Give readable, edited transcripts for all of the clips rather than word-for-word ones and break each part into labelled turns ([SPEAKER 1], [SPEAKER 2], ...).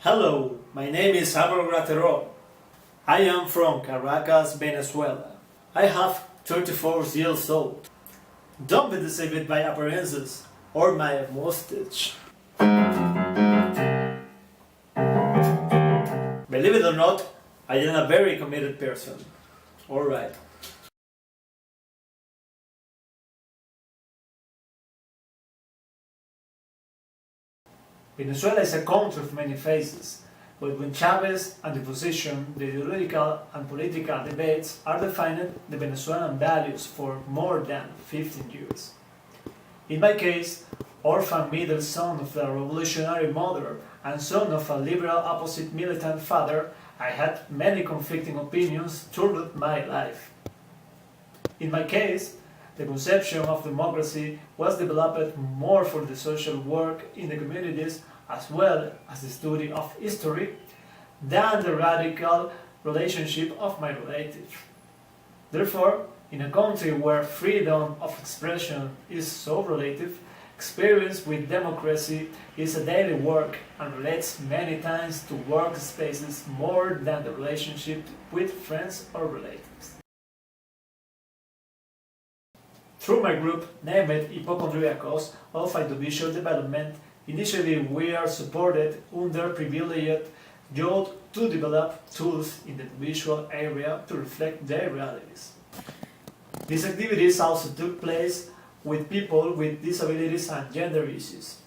[SPEAKER 1] Hello, my name is Graterol. I am from Caracas, Venezuela. I have 34 years old. Don't be deceived by appearances or my mustache. Believe it or not, I am a very committed person. Alright. Venezuela is a country of many faces, but when Chavez and the opposition, the ideological and political debates are defining the Venezuelan values for more than 15 years. In my case, orphan middle son of a revolutionary mother and son of a liberal opposite militant father, I had many conflicting opinions throughout my life. In my case, the conception of democracy was developed more for the social work in the communities as well as the study of history than the radical relationship of my relatives. Therefore, in a country where freedom of expression is so relative, experience with democracy is a daily work and relates many times to work spaces more than the relationship with friends or relatives. Through my group, named Hypochondriacos of Audiovisual Development, initially we are supported underprivileged youth to develop tools in the visual area to reflect their realities. These activities also took place with people with disabilities and gender issues.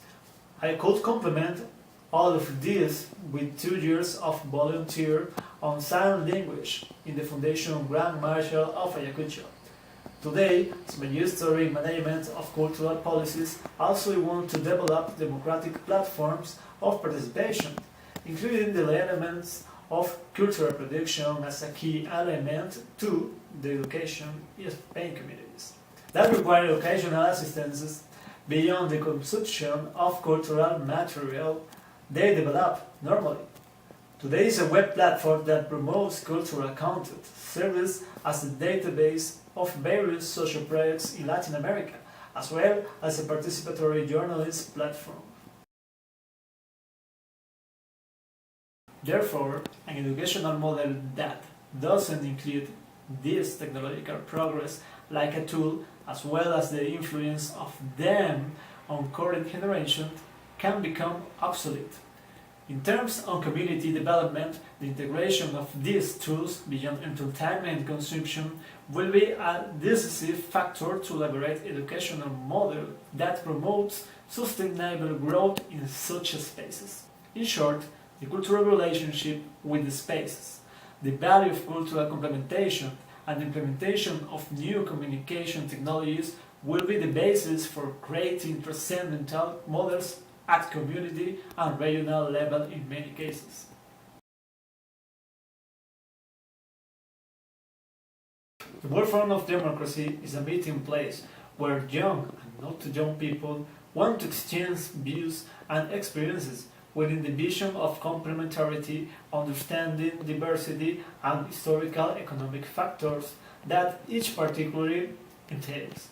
[SPEAKER 1] I could complement all of this with 2 years of volunteer on sign language in the Foundation Grand Marshal of Ayacucho. Today, as my history management of cultural policies, also want to develop democratic platforms of participation, including the elements of cultural production as a key element to the education in Spain communities. That require occasional assistances beyond the consumption of cultural material they develop normally. Today is a web platform that promotes cultural content, serves as a database of various social projects in Latin America, as well as a participatory journalist platform. Therefore, an educational model that doesn't include this technological progress like a tool, as well as the influence of them on current generation, can become obsolete. In terms of community development, the integration of these tools beyond entertainment consumption will be a decisive factor to elaborate educational model that promotes sustainable growth in such spaces. In short, the cultural relationship with the spaces, the value of cultural complementation, and the implementation of new communication technologies will be the basis for creating transcendental models at community and regional level in many cases. The World Forum of Democracy is a meeting place where young and not too young people want to exchange views and experiences within the vision of complementarity, understanding diversity and historical economic factors that each particularly entails.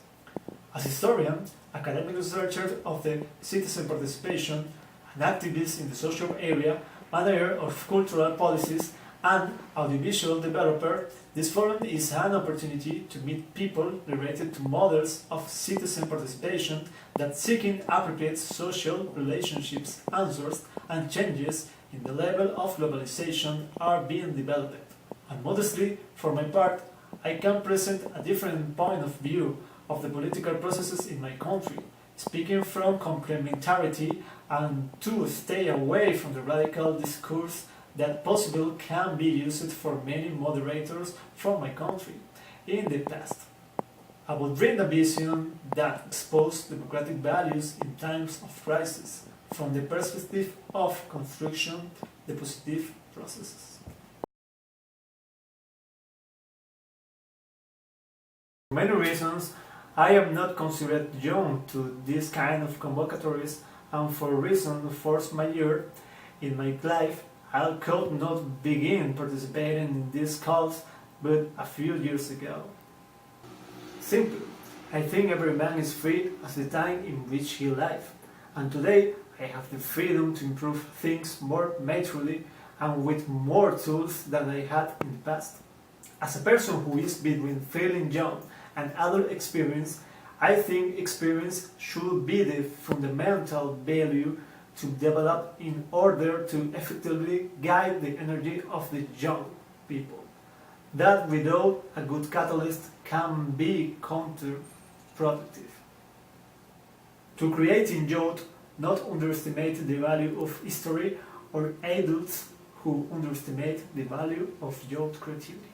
[SPEAKER 1] As historian, academic researcher of the citizen participation, an activist in the social area, manager of cultural policies, and audiovisual developer, this forum is an opportunity to meet people related to models of citizen participation that seeking appropriate social relationships, answers, and changes in the level of globalization are being developed. And modestly, for my part, I can present a different point of view of the political processes in my country, speaking from complementarity and to stay away from the radical discourse that possibly can be used for many moderators from my country in the past. I would bring a vision that exposes democratic values in times of crisis from the perspective of construction the positive processes. For many reasons, I am not considered young to this kind of convocatories, and for reason force majeure in my life, I could not begin participating in these calls but a few years ago. Simply, I think every man is free at the time in which he lives, and today I have the freedom to improve things more maturely and with more tools than I had in the past. As a person who is between feeling young and adult experience, I think experience should be the fundamental value to develop in order to effectively guide the energy of the young people. That without a good catalyst can be counterproductive. To creating youth, not underestimate the value of history or adults who underestimate the value of youth creativity.